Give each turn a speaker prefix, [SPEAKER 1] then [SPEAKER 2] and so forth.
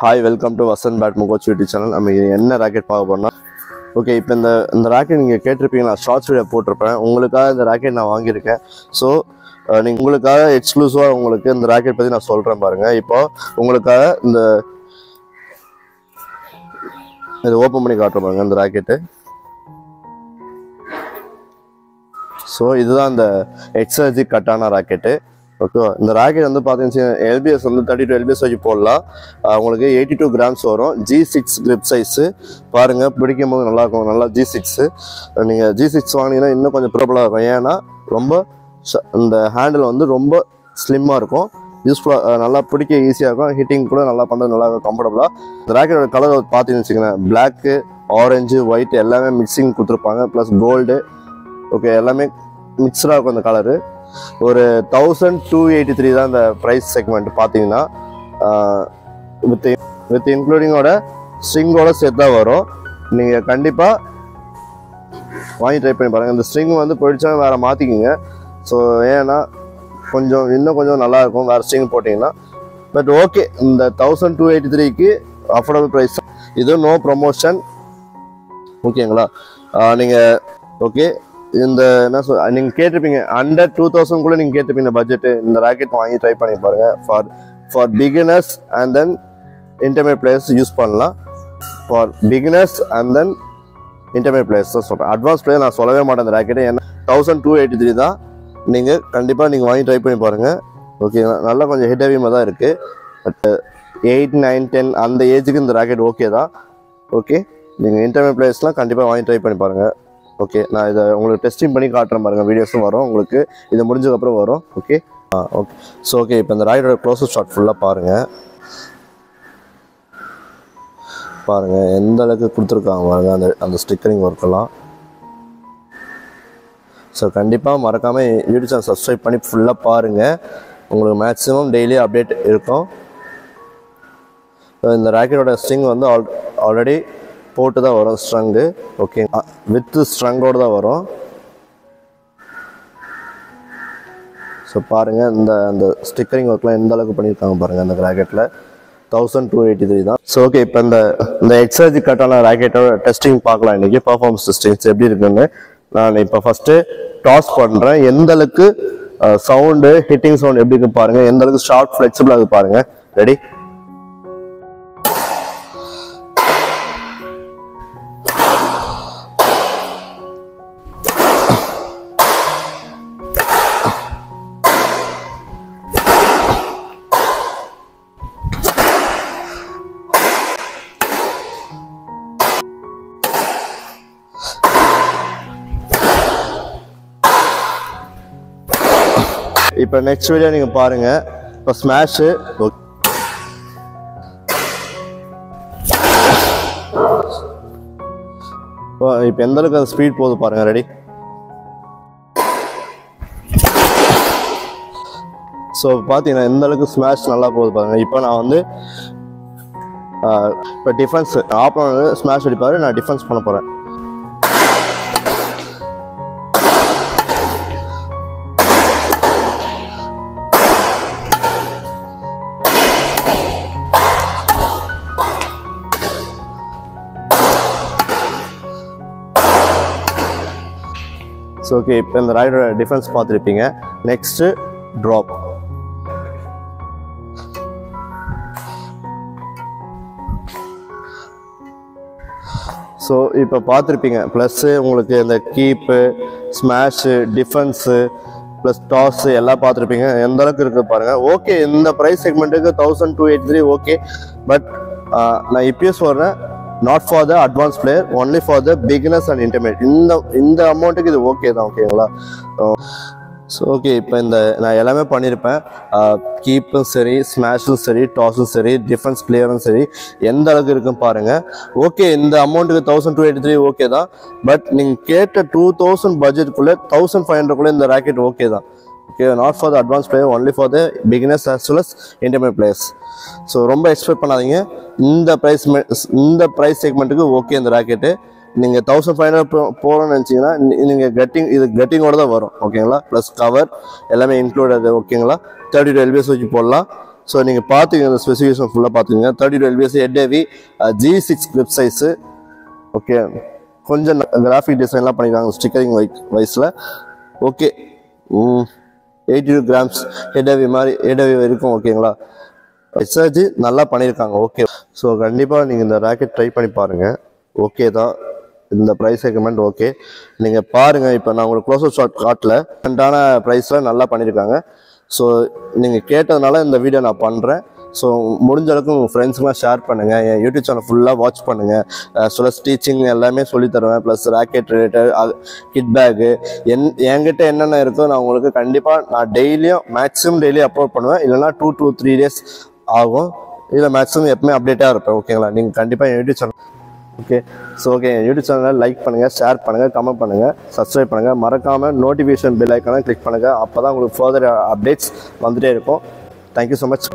[SPEAKER 1] Hi, welcome to Vasan Badminton YouTube channel. I mean, என்ன rocket பார்க்க போறோம்னா okay இப்போ இந்த ராக்கெட் நீங்கள் கேட்டிருப்பீங்க. நான் ஷார்ட்ஸ் வீடியோ போட்டிருப்பேன். உங்களுக்காக இந்த ராக்கெட் நான் வாங்கியிருக்கேன். ஸோ நீங்கள் உங்களுக்காக எக்ஸ்க்ளூசிவாக உங்களுக்கு இந்த ராக்கெட் பற்றி நான் சொல்கிறேன் பாருங்கள். இப்போ உங்களுக்காக இதை ஓப்பன் பண்ணி காட்டுறேன் பாருங்கள் இந்த ராக்கெட்டு. ஸோ இதுதான் இந்த எக்ஸர்ஜி கட்டான ராக்கெட்டு. ஓகேவா, இந்த ராக்கெட் வந்து பார்த்தீங்கன்னா எல்பிஎஸ் வந்து 32 எல்பிஎஸ் வச்சு போடலாம். உங்களுக்கு 82 கிராம்ஸ் வரும். G6 கிரிப் சைஸு பாருங்கள், பிடிக்கும் போது நல்லாயிருக்கும். நல்லா G6 நீங்கள் G6 வாங்கினீங்கன்னா இன்னும் கொஞ்சம் ப்ராப்ளமாக இருக்கும். ஏன்னா ரொம்ப இந்த ஹேண்டில் வந்து ரொம்ப ஸ்லிம்மாக இருக்கும். யூஸ்ஃபுல்லாக நல்லா பிடிக்க ஈஸியாக இருக்கும். ஹிட்டிங் கூட நல்லா பண்ணுறது நல்லா கம்ஃபர்டபுளாக. இந்த ராக்கெட்டோட கலர் பார்த்தீங்கன்னு வச்சுக்கோங்களேன், பிளாக்கு, ஆரஞ்சு, ஒயிட் எல்லாமே மிக்சிங் கொடுத்துருப்பாங்க. ப்ளஸ் கோல்டு ஓகே எல்லாமே மிக்சடாக இருக்கும் இந்த கலரு. ஒரு 1283 தான் இந்த ப்ரைஸ் செக்மெண்ட் பார்த்தீங்கன்னா. வித் இன்க்ளூடிங்கோட ஸ்ட்ரிங்கோட சேர்த்து தான் வரும். நீங்கள் கண்டிப்பாக வாங்கி ட்ரை பண்ணி பாருங்கள். இந்த ஸ்ட்ரிங் வந்து போயிடுச்சா வேறு மாற்றிக்கிங்க. ஸோ ஏன்னா இன்னும் கொஞ்சம் நல்லாயிருக்கும் வேறு ஸ்ட்ரிங் போட்டிங்கன்னா. பட் ஓகே, இந்த 1283க்கு அஃபோர்டபுள் ப்ரைஸ். இது நோ ப்ரொமோஷன் ஓகேங்களா. நீங்கள் ஓகே இந்த என்ன நீங்கள் கேட்டிருப்பீங்க அண்டர் 2000 கூட நீங்கள் கேட்டிருப்பீங்க பட்ஜெட்டு. இந்த ராக்கெட் வாங்கி ட்ரை பண்ணி பாருங்கள். For beginners and then intermediate players use பண்ணலாம். For beginners and then intermediate players தான் சொல்கிறேன். அட்வான்ஸ் பிளேயர் நான் சொல்லவே மாட்டேன் இந்த ராக்கெட்டு. ஏன்னா 1283 தான். நீங்கள் கண்டிப்பாக நீங்கள் வாங்கி ட்ரை பண்ணி பாருங்கள். ஓகே, நல்லா கொஞ்சம் ஹெட் ஹெவியாக தான் இருக்குது. பட் 8, 9, 10 அந்த ஏஜுக்கு இந்த ராக்கெட் ஓகே தான். ஓகே, நீங்கள் இன்டர்மீடியட் பிளேயர்ஸ்லாம் கண்டிப்பாக வாங்கி ட்ரை பண்ணி பாருங்கள். ஓகே, நான் இதை உங்களுக்கு டெஸ்டிங் பண்ணி காட்டுறேன் பாருங்கள். வீடியோஸும் வரும் உங்களுக்கு, இது முடிஞ்சதுக்கப்புறம் வரும். Okay okay. ஸோ ஓகே, இப்போ இந்த ராக்கெட்டோட க்ளோஸர் ஷாட் ஃபுல்லாக பாருங்கள் எந்த அளவுக்கு கொடுத்துருக்காங்க பாருங்கள் அந்த ஸ்டிக்கரிங் ஒர்க்கெல்லாம். ஸோ கண்டிப்பாக மறக்காமல் யூடியூப் சேனல் சப்ஸ்கிரைப் பண்ணி ஃபுல்லாக பாருங்கள். உங்களுக்கு மேக்ஸிமம் டெய்லி அப்டேட் இருக்கும். இந்த ராக்கெட்டோட ஸ்ட்ரிங் வந்து ஆல்ரெடி போட்டு தான் வரும் ஸ்ட்ரங்கு. ஓகே, வித் ஸ்ட்ரங்கோடு தான் வரும். ஸோ பாருங்கள் அந்த ஸ்டிக்கரிங் ஒர்க்லாம் எந்த அளவுக்கு பண்ணியிருக்காங்க பாருங்கள் அந்த ராக்கெட்டில். 1283 தான். ஸோ ஓகே, இப்போ இந்த எக்ஸர்ஜி கட்டான ராக்கெட்டோட டெஸ்டிங் பார்க்கலாம். இன்றைக்கி பர்ஃபார்மன்ஸ் டெஸ்டிங்ஸ் எப்படி இருக்குன்னு நான் இப்போ ஃபஸ்ட்டு டாஸ் பண்ணுறேன். எந்த அளவுக்கு சவுண்டு ஹிட்டிங் சவுண்ட் எப்படி இருக்கு பாருங்கள். எந்த அளவுக்கு ஷார்ட் ஃப்ளெக்சிபிளாக இருக்கு பாருங்கள். ரெடி. இப்போ நெக்ஸ்ட் வீடியோ நீங்கள் பாருங்கள். இப்போ ஸ்மாஷு இப்போ எந்த அளவுக்கு அந்த ஸ்பீட் போகுது பாருங்கள். ரெடி. ஸோ பார்த்தீங்கன்னா எந்த அளவுக்கு ஸ்மாஷ் நல்லா போகுது பாருங்கள். இப்போ நான் வந்து இப்போ டிஃபென்ஸ் ஆப்போனன்ட் ஸ்மாஷ் அடிப்பார், நான் டிஃபென்ஸ் பண்ண போகிறேன். ஸோ ஓகே, இப்போ இந்த ராக்கெட்டோட டிஃபென்ஸ் பார்த்துருப்பீங்க. Next drop. ஸோ இப்போ பார்த்துருப்பீங்க. ப்ளஸ்ஸு உங்களுக்கு இந்த கீப்பு, ஸ்மாஷு, டிஃபென்ஸு ப்ளஸ் டாஸு எல்லாம் பார்த்துருப்பீங்க. எந்த அளவுக்கு இருக்குது பாருங்கள். ஓகே, இந்த ப்ரைஸ் செக்மெண்ட்டுக்கு 1283 ஓகே. பட் நான் இப்பயே சொல்கிறேன், not for the advance player, only for the beginners and intermediate. இந்த அமௌண்ட்டுக்கு இது ஓகே தான். ஓகேங்களா. ஸோ ஓகே, இப்போ நான் எல்லாமே பண்ணியிருப்பேன். கீப்பும் சரி, ஸ்மாஷும் சரி, டாஸும் சரி, டிஃபென்ஸ் பிளேயரும் சரி, எந்த அளவுக்கு இருக்குன்னு பாருங்கள். ஓகே, இந்த அமௌண்ட்டுக்கு 1283 ஓகே தான். பட் நீங்கள் கேட்ட 2000 பட்ஜெட்டுக்குள்ளே 1500 இந்த ராக்கெட் ஓகே தான். Okay, not for the advance player, only for the beginners as well as intermediate players. So ரொம்ப எக்ஸ்பெக்ட் பண்ணாதீங்க. இந்த ப்ரைஸ் செக்மெண்ட்டுக்கு ஓகே இந்த ராக்கெட்டு. நீங்கள் 1500 போகிறோன்னு நினச்சிங்கன்னா நீங்கள் கெட்டிங்கோடு தான் வரும். ஓகேங்களா. ப்ளஸ் கவர் எல்லாமே இன்க்ளூடட். ஓகேங்களா. 32 LBS வச்சு போடலாம். ஸோ நீங்கள் பார்த்துங்க இந்த ஸ்பெசிஃபிகேஷன் ஃபுல்லாக பார்த்துங்க. 32 LBS head heavy G6 clip size. Okay, கொஞ்சம் கிராஃபிக் டிசைன்லாம் பண்ணியிருக்காங்க ஸ்டிக்கரிங் வைஸில். ஓகே, 82 grams ஹெட் ஹெவி மாதிரி ஹெட் ஹெவி இருக்கும். ஓகேங்களா, ரிசர்ச் நல்லா பண்ணியிருக்காங்க. ஓகே, ஸோ கண்டிப்பாக நீங்கள் இந்த ராக்கெட் ட்ரை பண்ணி பாருங்கள். ஓகே தான், இந்த ப்ரைஸ் செக்மெண்ட் ஓகே. நீங்கள் பாருங்கள், இப்போ நான் உங்களுக்கு க்ளோசர் ஷாட் காட்டில் ரெண்டான ப்ரைஸில் நல்லா பண்ணியிருக்காங்க. ஸோ நீங்கள் கேட்டதுனால இந்த வீடியோ நான் பண்ணுறேன். ஸோ முடிஞ்ச அளவுக்கு உங்கள் ஃப்ரெண்ட்ஸுக்கெலாம் ஷேர் பண்ணுங்கள். என் யூடியூப் சேனல் ஃபுல்லாக வாட்ச் பண்ணுங்கள். ப்ளஸ் டீச்சிங் எல்லாமே சொல்லித்தருவேன். Plus rocket related kit pack என்கிட்ட என்னென்ன இருக்கோ நான் உங்களுக்கு கண்டிப்பாக நான் மேக்ஸிமம் டெய்லியும் அப்லோட் பண்ணுவேன். இல்லைனா 2 to 3 days ஆகும். இதில் மேக்ஸிமம் எப்பவுமே அப்டேட்டாக இருப்பேன். ஓகேங்களா, நீங்கள் கண்டிப்பாக என் YouTube channel okay. So okay, என் யூடியூப் சேனலை லைக் பண்ணுங்கள், ஷேர் பண்ணுங்கள், கமெண்ட் பண்ணுங்கள், சப்ஸ்கிரைப் பண்ணுங்கள். மறக்காமல் நோட்டிஃபிகேஷன் பெல் ஐக்கானை கிளிக் பண்ணுங்கள். அப்போ தான் உங்களுக்கு ஃபர்தர் அப்டேட்ஸ் வந்துகிட்டே இருக்கும். Thank you so much.